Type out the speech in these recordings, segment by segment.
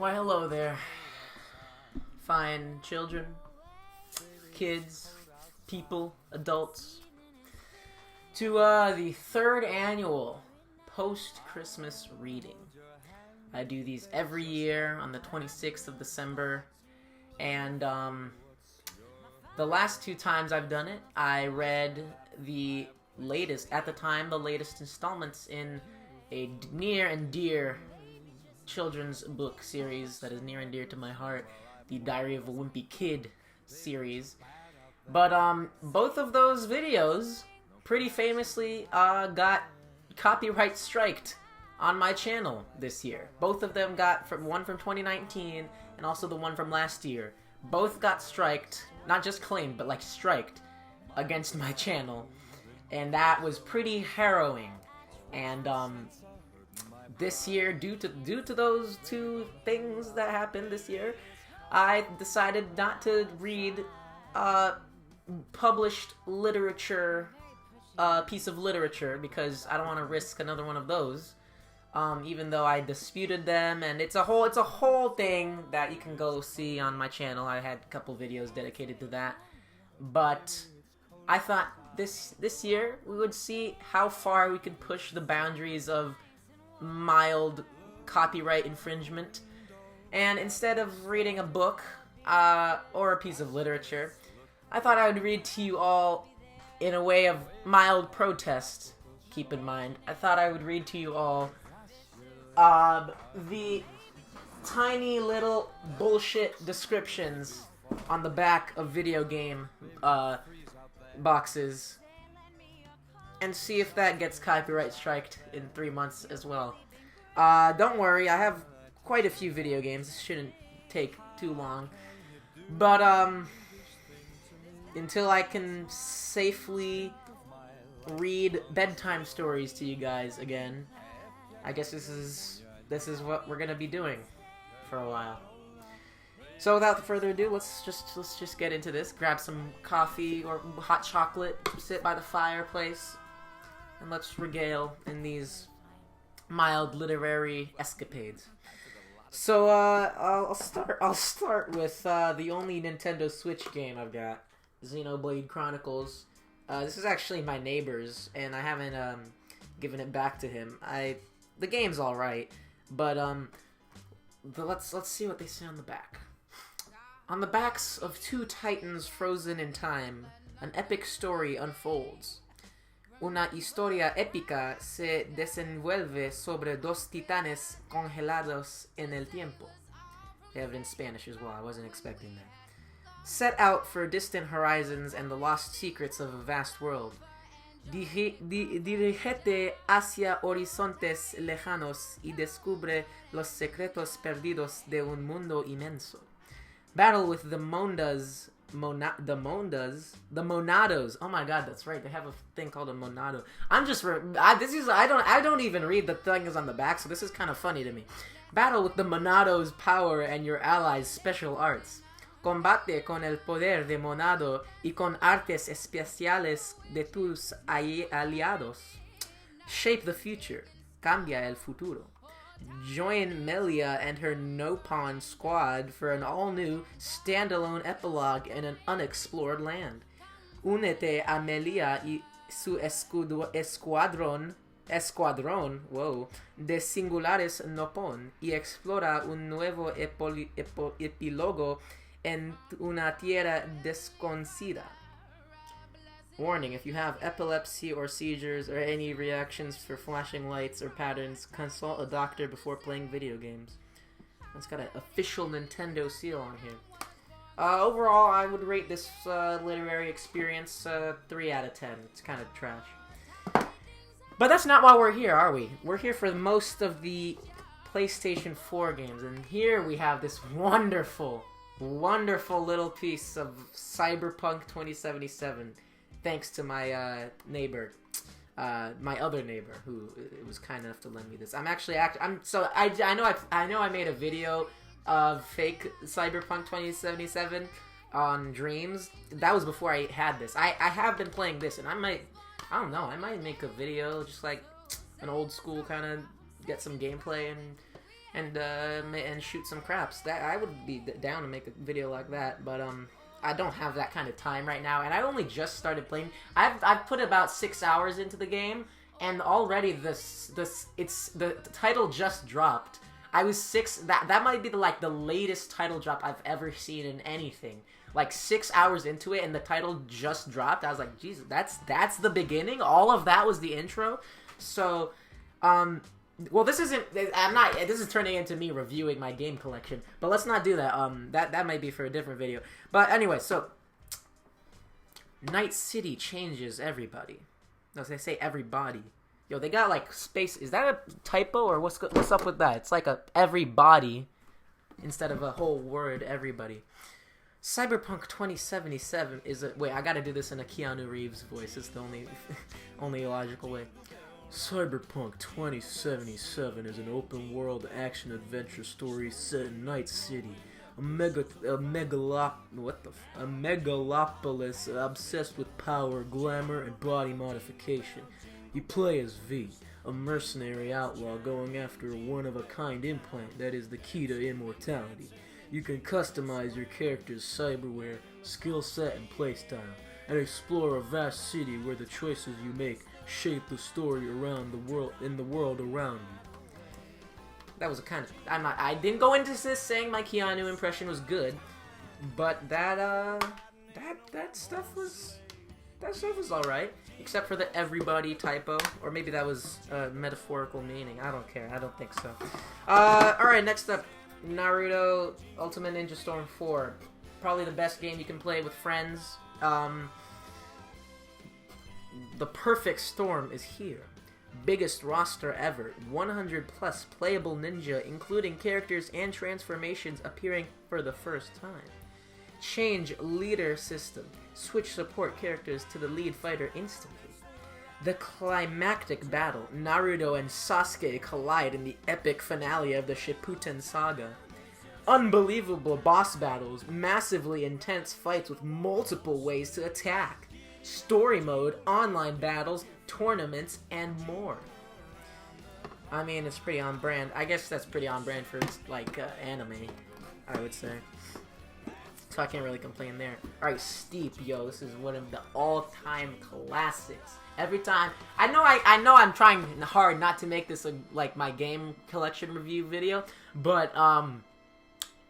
Why, hello there, fine children, kids, people, adults, to the third annual post-Christmas reading. I do these every year on the 26th of December, and the last two times I've done it, I read the latest, at the time, the latest installments in a near and dear children's book series that is near and dear to my heart, the Diary of a Wimpy Kid series. But both of those videos pretty famously got copyright striked on my channel this year. Both of them got one from 2019 and also the one from last year. Both got striked, not just claimed, but like striked against my channel, and that was pretty harrowing. And this year, due to those two things that happened this year, I decided not to read published literature, piece of literature, because I don't want to risk another one of those. Even though I disputed them, and it's a whole thing that you can go see on my channel. I had a couple videos dedicated to that, but I thought this year we would see how far we could push the boundaries of mild copyright infringement. And instead of reading a book or a piece of literature, I thought I would read to you all in a way of mild protest. Keep in mind, I thought I would read to you all the tiny little bullshit descriptions on the back of video game boxes, and see if that gets copyright striked in 3 months as well. Don't worry, I have quite a few video games. This shouldn't take too long. But until I can safely read bedtime stories to you guys again, I guess this is what we're gonna be doing for a while. So without further ado, let's just get into this. Grab some coffee or hot chocolate, sit by the fireplace, and let's regale in these mild literary escapades. So I'll start with the only Nintendo Switch game I've got, Xenoblade Chronicles. This is actually my neighbor's, and I haven't given it back to him. The game's all right, but let's see what they say on the back. On the backs of two titans frozen in time, an epic story unfolds. Una historia épica se desenvuelve sobre dos titanes congelados en el tiempo. They have it in Spanish as well. I wasn't expecting that. Set out for distant horizons and the lost secrets of a vast world. Dirígete hacia horizontes lejanos y descubre los secretos perdidos de un mundo inmenso. Battle with the Monados. Oh my god, that's right. They have a thing called a Monado. I don't even read the things on the back, so this is kind of funny to me. Battle with the Monados' power and your allies' special arts. Combate con el poder de Monado y con artes especiales de tus aliados. Shape the future. Cambia el futuro. Join Melia and her Nopon squad for an all-new, standalone epilogue in an unexplored land. Únete a Melia y su escuadrón de singulares Nopon y explora un nuevo epílogo en una tierra desconocida. Warning, if you have epilepsy or seizures or any reactions for flashing lights or patterns, consult a doctor before playing video games. It's got an official Nintendo seal on here. Overall, I would rate this literary experience 3 out of 10. It's kind of trash. But that's not why we're here, are we? We're here for most of the PlayStation 4 games, and here we have this wonderful little piece of Cyberpunk 2077. Thanks to my neighbor, my other neighbor, who was kind enough to lend me this. I know I made a video of fake Cyberpunk 2077 on Dreams. That was before I had this. I have been playing this, and I might make a video just like an old school kind of, get some gameplay and and shoot some craps. That I would be down to make a video like that, but I don't have that kind of time right now, and I only just started playing. I've put about 6 hours into the game, and already the title just dropped. I was that might be the latest title drop I've ever seen in anything. Like 6 hours into it, and the title just dropped. I was like, Jesus, that's the beginning. All of that was the intro. So, well, this isn't. I'm not. This is turning into me reviewing my game collection. But let's not do that. That might be for a different video. But anyway, so Night City changes everybody. No, they say everybody. Yo, they got like space. Is that a typo or what's up with that? It's like a everybody instead of a whole word. Everybody. Cyberpunk 2077 is a... Wait, I gotta do this in a Keanu Reeves voice. It's the only logical way. Cyberpunk 2077 is an open-world action-adventure story set in Night City, a megalopolis obsessed with power, glamour, and body modification. You play as V, a mercenary outlaw going after a one-of-a-kind implant that is the key to immortality. You can customize your character's cyberware, skill set, and playstyle, and explore a vast city where the choices you make shape the story around the world around you. That was a kind of... I didn't go into this saying my Keanu impression was good, but that stuff was alright, except for the everybody typo, or maybe that was metaphorical meaning. I don't care. I don't think so. Alright, next up. Naruto Ultimate Ninja Storm 4. Probably the best game you can play with friends. The perfect storm is here. Biggest roster ever. 100 plus playable ninja, including characters and transformations appearing for the first time. Change leader system. Switch support characters to the lead fighter instantly. The climactic battle, Naruto and Sasuke collide in the epic finale of the Shippuden saga. Unbelievable boss battles, massively intense fights with multiple ways to attack. Story mode, online battles, tournaments, and more. I mean, it's pretty on brand. I guess that's pretty on brand for, anime, I would say. So I can't really complain there. Alright, Steep, yo, this is one of the all-time classics. Every time, I know I'm trying hard not to make this my game collection review video, but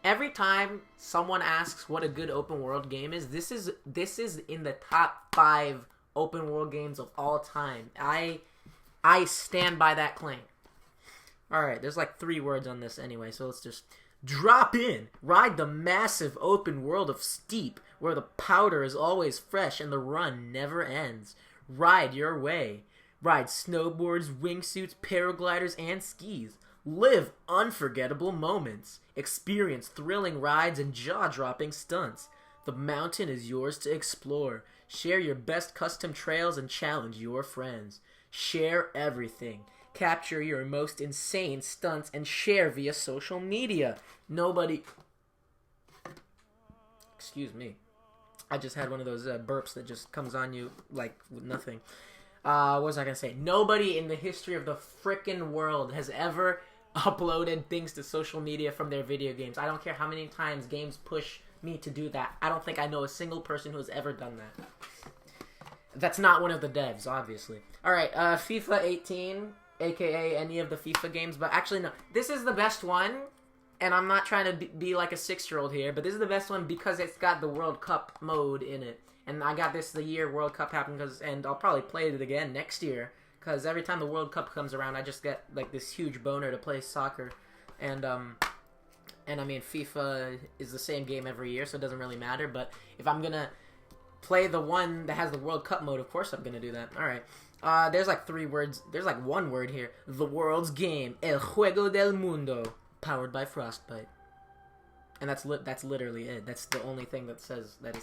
every time someone asks what a good open world game is, this is in the top 5 open world games of all time. I stand by that claim. All right, there's 3 words on this anyway, so let's just drop in, ride the massive open world of Steep, where the powder is always fresh and the run never ends. Ride your way. Ride snowboards, wingsuits, paragliders, and skis. Live unforgettable moments. Experience thrilling rides and jaw-dropping stunts. The mountain is yours to explore. Share your best custom trails and challenge your friends. Share everything. Capture your most insane stunts and share via social media. Nobody... Excuse me. I just had one of those burps that just comes on you with nothing. What was I going to say? Nobody in the history of the frickin' world has ever uploaded things to social media from their video games. I don't care how many times games push me to do that. I don't think I know a single person who has ever done that. That's not one of the devs, obviously. Alright, FIFA 18, aka any of the FIFA games, but actually no. This is the best one. And I'm not trying to be like a 6-year-old here, but this is the best one because it's got the World Cup mode in it. And I got this the year World Cup happened, and I'll probably play it again next year. Because every time the World Cup comes around, I just get this huge boner to play soccer. And I mean, FIFA is the same game every year, so it doesn't really matter. But if I'm going to play the one that has the World Cup mode, of course I'm going to do that. Alright. There's 3 words. There's 1 word here. The world's game. El Juego del Mundo. Powered by Frostbite. And that's literally it. That's the only thing that it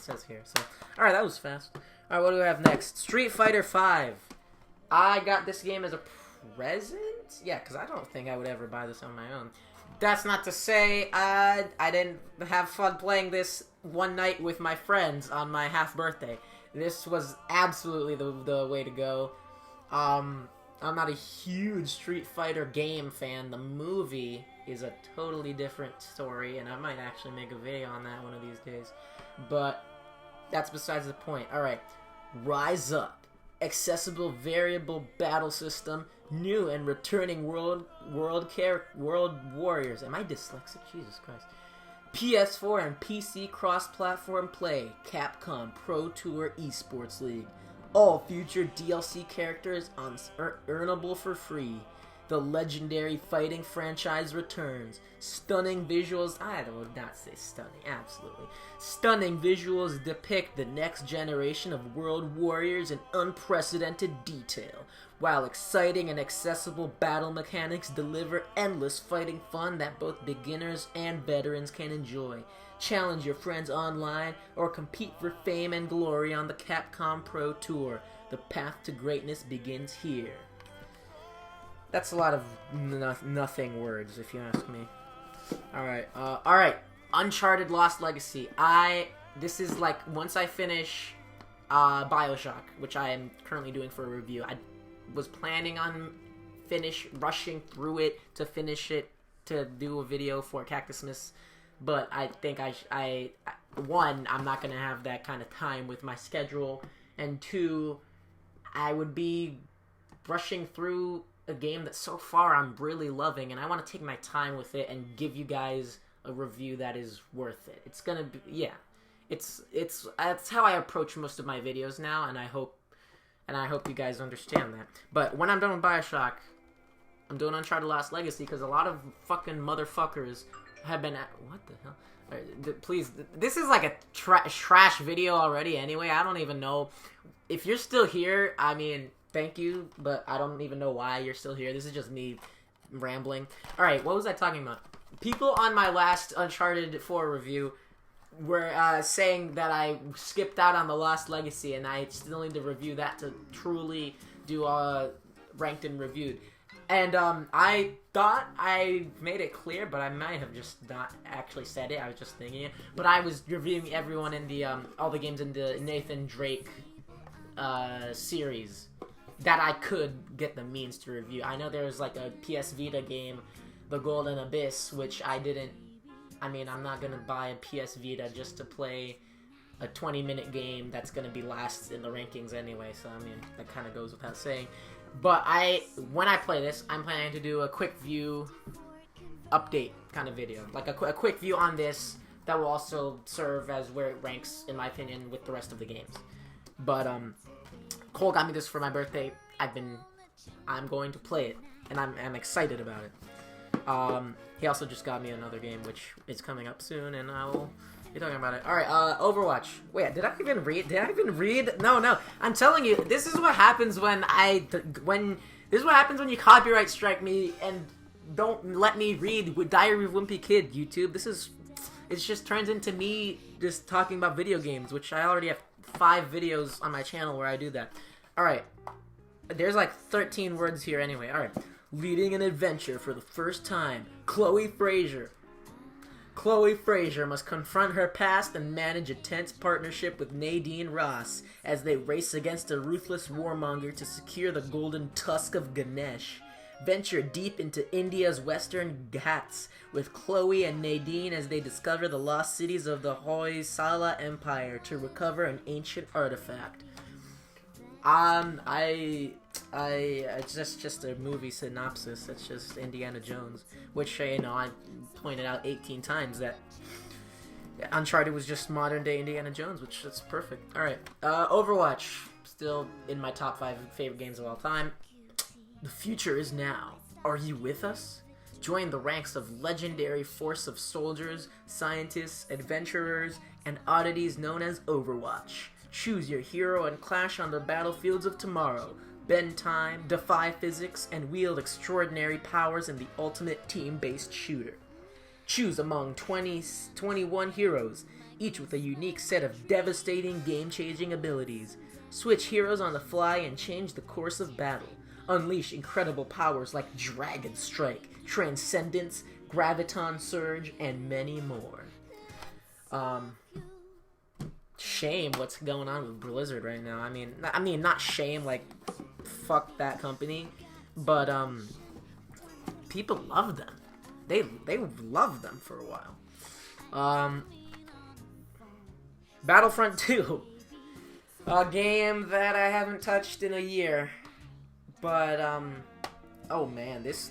says here. So, alright, that was fast. Alright, what do we have next? Street Fighter V. I got this game as a present? Yeah, because I don't think I would ever buy this on my own. That's not to say I didn't have fun playing this one night with my friends on my half birthday. This was absolutely the way to go. I'm not a huge Street Fighter game fan. The movie is a totally different story, and I might actually make a video on that one of these days. But that's besides the point. Alright, Rise Up. Accessible variable battle system, new and returning world warriors. Am I dyslexic? Jesus Christ. PS4 and PC cross-platform play. Capcom Pro Tour Esports League. All future DLC characters earnable for free. The legendary fighting franchise returns. Stunning visuals. I would not say stunning. Absolutely. Stunning visuals depict the next generation of world warriors in unprecedented detail, while exciting and accessible battle mechanics deliver endless fighting fun that both beginners and veterans can enjoy. Challenge your friends online or compete for fame and glory on the Capcom Pro Tour. The path to greatness begins here. That's a lot of nothing words, if you ask me. Alright. Uncharted Lost Legacy. This is like, once I finish Bioshock, which I am currently doing for a review, I was planning on rushing through it to finish it to do a video for Cactusmas, but I think one, I'm not going to have that kind of time with my schedule, and two, I would be rushing through a game that so far I'm really loving, and I want to take my time with it and give you guys a review that is worth it. It's gonna be, yeah, that's how I approach most of my videos now, and I hope you guys understand that. But when I'm done with Bioshock, I'm doing Uncharted Lost Legacy, because a lot of fucking motherfuckers have been at, what the hell? Right, please, this is like a trash video already anyway. I don't even know if you're still here. I mean, thank you, but I don't even know why you're still here. This is just me rambling. Alright, what was I talking about? People on my last Uncharted 4 review were saying that I skipped out on the Lost Legacy, and I still need to review that to truly do ranked and reviewed. And I thought I made it clear, but I might have just not actually said it. I was just thinking it. But I was reviewing everyone in the all the games in the Nathan Drake series that I could get the means to review. I know there was like a PS Vita game, The Golden Abyss, which I didn't. I mean, I'm not gonna buy a PS Vita just to play a 20-minute game that's gonna be last in the rankings anyway. So I mean, that kind of goes without saying. But when I play this, I'm planning to do a quick view update kind of video, like a quick view on this that will also serve as where it ranks, in my opinion, with the rest of the games. But Cole got me this for my birthday. I'm going to play it, and I'm excited about it. He also just got me another game, which is coming up soon, and I will be talking about it. Alright, Overwatch. Wait, did I even read? No. I'm telling you, this is what happens when you copyright strike me and don't let me read with Diary of a Wimpy Kid, YouTube. It just turns into me just talking about video games, which I already have 5 videos on my channel where I do that. Alright, there's like 13 words here anyway. Alright, leading an adventure for the first time, Chloe Frazer. Chloe Frazer must confront her past and manage a tense partnership with Nadine Ross as they race against a ruthless warmonger to secure the golden tusk of Ganesh. Venture deep into India's western Ghats with Chloe and Nadine as they discover the lost cities of the Hoysala Empire to recover an ancient artifact. It's just a movie synopsis. It's just Indiana Jones, which, you know, I pointed out 18 times that Uncharted was just modern day Indiana Jones, which is perfect. Alright, Overwatch, still in my top 5 favorite games of all time. The future is now. Are you with us? Join the ranks of legendary force of soldiers, scientists, adventurers, and oddities known as Overwatch. Choose your hero and clash on the battlefields of tomorrow. Bend time, defy physics, and wield extraordinary powers in the ultimate team-based shooter. Choose among 21 heroes, each with a unique set of devastating, game-changing abilities. Switch heroes on the fly and change the course of battle. Unleash incredible powers like Dragon Strike, Transcendence, Graviton Surge, and many more. Shame what's going on with Blizzard right now. I mean, not shame, like, fuck that company, but, people love them. they loved them for a while. Battlefront 2, a game that I haven't touched in a year, but oh man, this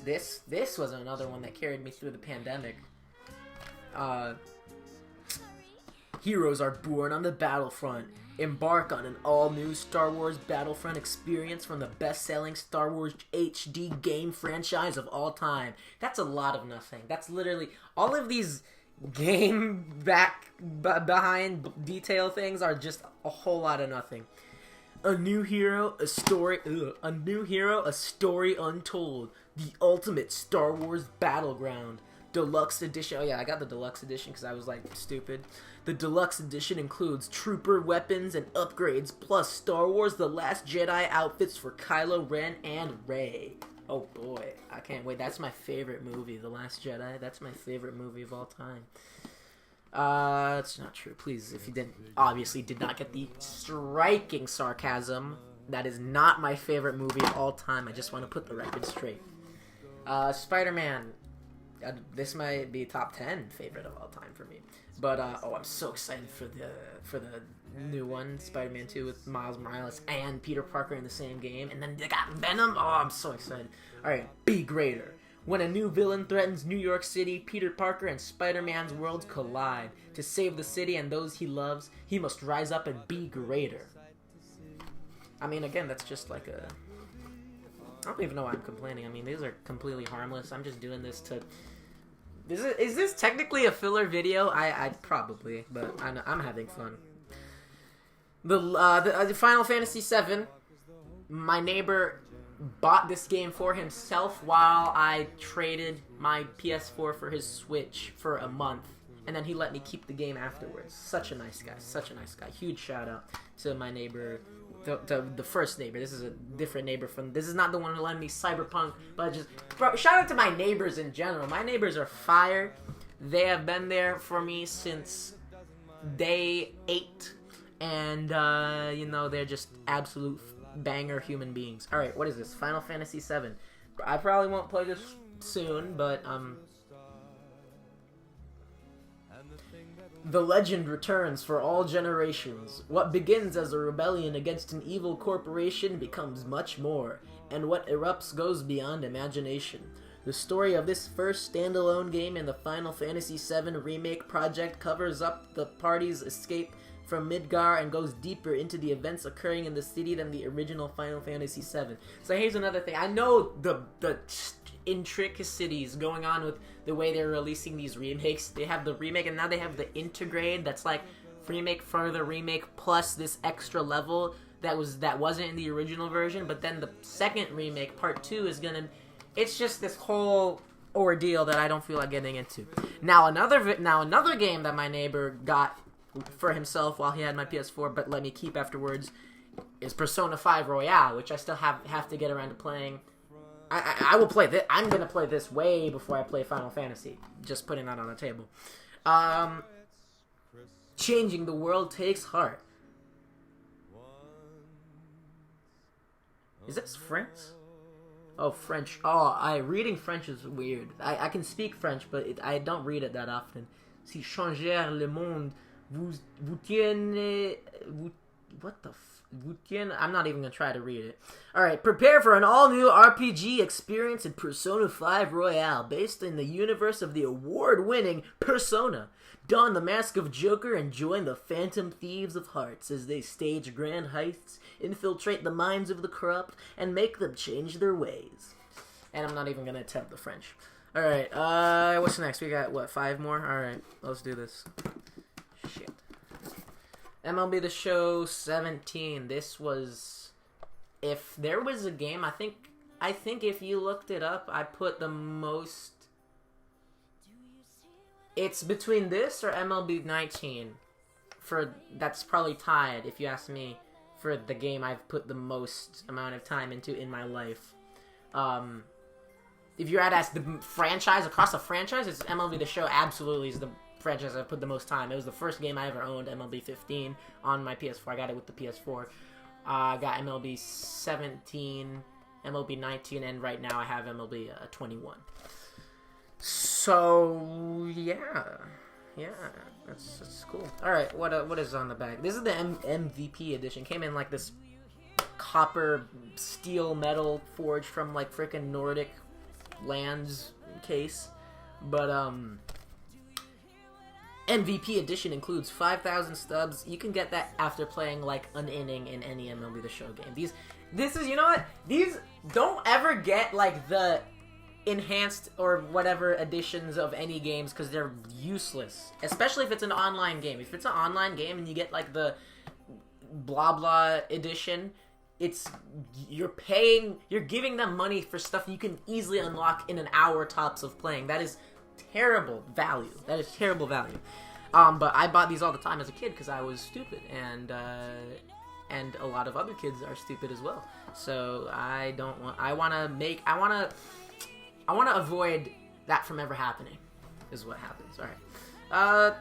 was another one that carried me through the pandemic. Heroes are born on the battlefront. Embark on an all-new Star Wars Battlefront experience from the best-selling Star Wars HD game franchise of all time. That's a lot of nothing. That's literally... all of these game behind detail things are just a whole lot of nothing. A new hero, a story... a new hero, a story untold. The ultimate Star Wars battleground. Deluxe edition. Oh yeah, I got the deluxe edition because I was like stupid. The deluxe edition includes trooper weapons and upgrades, plus Star Wars The Last Jedi outfits for Kylo Ren and Rey. Oh boy, I can't wait. That's my favorite movie, The Last Jedi. That's my favorite movie of all time. That's not true. Please, if you obviously did not get the striking sarcasm, that is not my favorite movie of all time. I just want to put the record straight. Spider-Man. This might be top 10 favorite of all time for me. But I'm so excited for the new one, Spider-Man 2, with Miles Morales and Peter Parker in the same game, and then they got Venom. Oh, I'm so excited. All right, be greater. When a new villain threatens New York City, Peter Parker and Spider-Man's worlds collide. To save the city and those he loves, he must rise up and be greater. I mean, again, that's just like a... I don't even know why I'm complaining. I mean, these are completely harmless. I'm just doing this to... Is this technically a filler video? I probably, but I'm having fun. The Final Fantasy VII, my neighbor bought this game for himself while I traded my PS4 for his Switch for a month. And then he let me keep the game afterwards. Such a nice guy. Such a nice guy. Huge shout out to my neighbor... the first neighbor. This is a different neighbor from... This is not the one who lent me Cyberpunk, but just... Bro, shout out to my neighbors in general. My neighbors are fire. They have been there for me since day 8. And, they're just absolute banger human beings. Alright, what is this? Final Fantasy VII. I probably won't play this soon, but, The legend returns for all generations. What begins as a rebellion against an evil corporation becomes much more, and what erupts goes beyond imagination. The story of this first standalone game in the Final Fantasy VII Remake project covers up the party's escape from Midgar and goes deeper into the events occurring in the city than the original Final Fantasy VII. So here's another thing. I know the intricacies going on with the way they're releasing these remakes. They have the remake, and now they have the Intergrade. That's like remake further remake plus this extra level that wasn't in the original version. But then the second remake, part 2, is gonna... It's just this whole ordeal that I don't feel like getting into. Now another game that my neighbor got for himself while he had my PS4, but let me keep afterwards, is Persona 5 Royale, which I still have to get around to playing. I will play this. I'm gonna play this way before I play Final Fantasy. Just putting that on the table. Changing the world takes heart. Is this French? Oh, French. Oh, reading French is weird. I can speak French, but I don't read it that often. Si changer le monde vous tienne... What the I'm not even going to try to read it. Alright, prepare for an all-new RPG experience in Persona 5 Royale, based in the universe of the award-winning Persona. Don the mask of Joker and join the Phantom Thieves of Hearts as they stage grand heists, infiltrate the minds of the corrupt, and make them change their ways. And I'm not even going to attempt the French. Alright, what's next? We got, 5 more? Alright, let's do this. Shit. MLB The Show 17. This was... If there was a game, I think if you looked it up, I put the most... It's between this or MLB 19. That's probably tied, if you ask me, for the game I've put the most amount of time into in my life. If you had asked the franchise, across the franchise, it's MLB The Show absolutely is the franchise I've put the most time. It was the first game I ever owned, MLB 15, on my PS4. I got it with the PS4. I got MLB 17, MLB 19, and right now I have MLB 21. So yeah, that's cool. All right, what is on the back? This is the MVP edition. Came in like this copper steel metal forged from like freaking Nordic lands case, but MVP edition includes 5,000 stubs. You can get that after playing like an inning in any MLB The Show game. This is, you know what? These don't ever get like the enhanced or whatever editions of any games because they're useless. Especially if it's an online game. If it's an online game and you get like the blah blah edition, you're giving them money for stuff you can easily unlock in an hour tops of playing. That is terrible value. But I bought these all the time as a kid because I was stupid, and a lot of other kids are stupid as well. So I want to avoid that from ever happening. Is what happens. All right.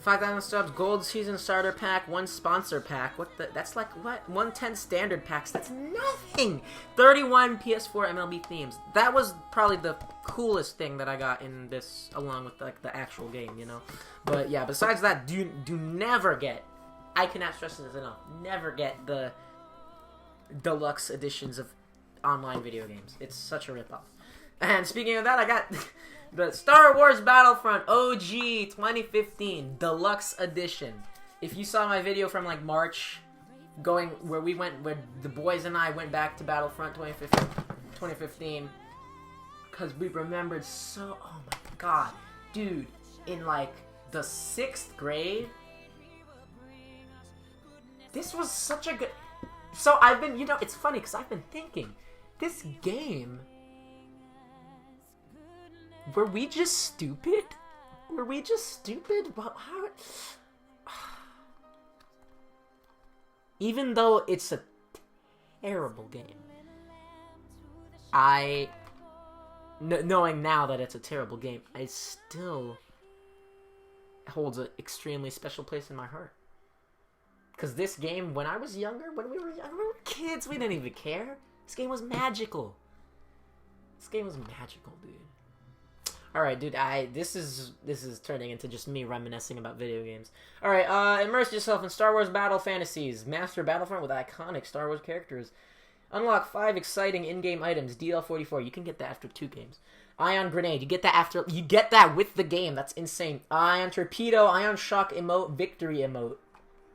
5,000 subs, gold season starter pack, 1 sponsor pack. That's like what? 110 standard packs. That's nothing. 31 PS4 MLB themes. That was probably the coolest thing that I got in this, along with like the actual game, you know. But yeah, besides that, do never get. I cannot stress this enough. Never get the deluxe editions of online video games. It's such a ripoff. And speaking of that, I got the Star Wars Battlefront OG 2015 Deluxe Edition. If you saw my video from like March, where the boys and I went back to Battlefront 2015, because we remembered oh my god, dude, in like the 6th grade, this was such a good. So I've been, it's funny because I've been thinking, this game. Were we just stupid? Well, how? Even though it's a terrible game, knowing now that it's a terrible game, it still holds an extremely special place in my heart. Because this game, when we were younger, we were kids, we didn't even care. This game was magical. Dude. Alright, dude, this is turning into just me reminiscing about video games. Alright, immerse yourself in Star Wars Battle Fantasies. Master Battlefront with iconic Star Wars characters. Unlock 5 exciting in-game items. DL44, you can get that after 2 games. Ion Grenade, you get that with the game. That's insane. Ion Torpedo, Ion Shock emote, Victory emote.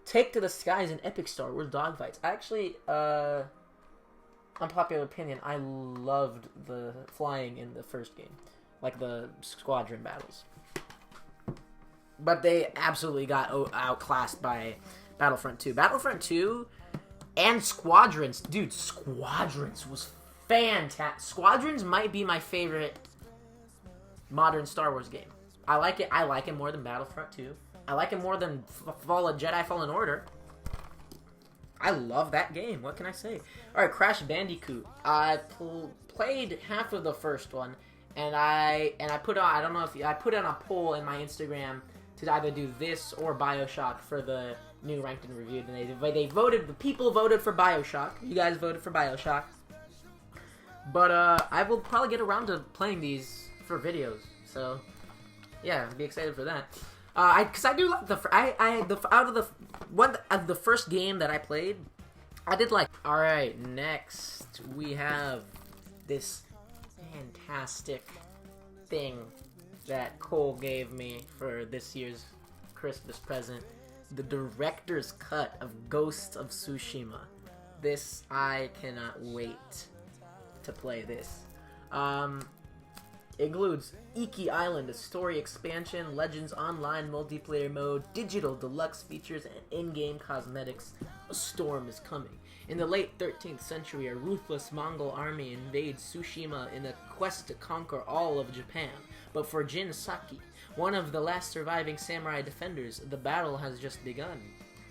Take to the skies in epic Star Wars dogfights. Actually, unpopular opinion, I loved the flying in the first game. Like the squadron battles. But they absolutely got outclassed by Battlefront 2. Battlefront 2 and Squadrons. Dude, Squadrons was fantastic. Squadrons might be my favorite modern Star Wars game. I like it more than Battlefront 2. I like it more than Jedi Fallen Order. I love that game. What can I say? Alright, Crash Bandicoot. I played half of the first one. And I put on, I don't know if I put on a poll in my Instagram to either do this or BioShock for the new Ranked and Reviewed. And they voted, the people voted for BioShock. You guys voted for BioShock. But I will probably get around to playing these for videos. So yeah, be excited for that. Because I do like the first game that I played, I did like. All right, next we have this fantastic thing that Cole gave me for this year's Christmas present. The director's cut of Ghosts of Tsushima. This, I cannot wait to play this. It includes Iki Island, a story expansion, Legends Online multiplayer mode, digital deluxe features, and in-game cosmetics. A storm is coming. In the late 13th century, a ruthless Mongol army invades Tsushima in a quest to conquer all of Japan. But for Jin Saki, one of the last surviving samurai defenders, the battle has just begun.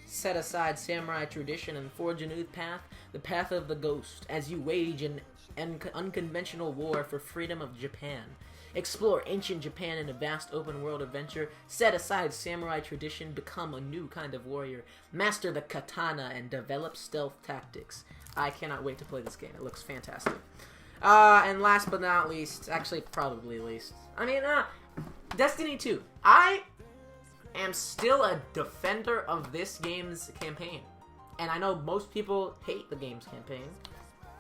Set aside samurai tradition and forge a new path, the path of the ghost, as you wage an unconventional war for freedom of Japan. Explore ancient Japan in a vast open-world adventure, set aside samurai tradition, become a new kind of warrior, master the katana, and develop stealth tactics. I cannot wait to play this game. It looks fantastic. And last but not least, actually probably least, I mean, Destiny 2. I am still a defender of this game's campaign. And I know most people hate the game's campaign.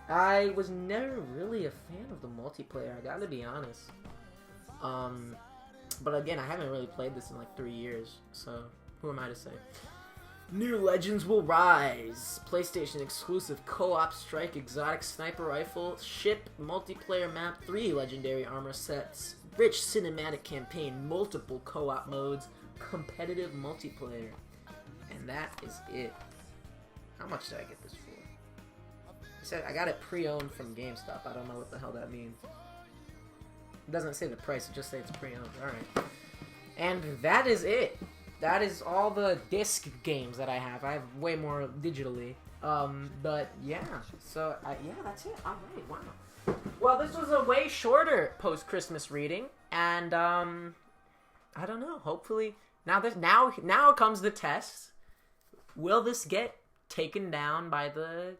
I was never really a fan of the multiplayer, I gotta be honest. But again, I haven't really played this in like 3 years, so who am I to say? New Legends will rise. PlayStation exclusive co-op strike exotic sniper rifle, ship, multiplayer map, 3 legendary armor sets, rich cinematic campaign, multiple co-op modes, competitive multiplayer. And that is it. How much did I get this for? It said I got it pre-owned from GameStop. I don't know what the hell that means. It doesn't say the price, it just says it's pre-owned. Alright. And that is it. That is all the disc games that I have. I have way more digitally. But yeah. So, yeah, that's it. Alright, wow. Well, this was a way shorter post-Christmas reading. And, I don't know. Hopefully, now comes the test. Will this get taken down by the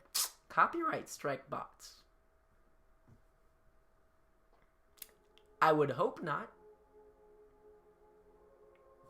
copyright strike bots? I would hope not.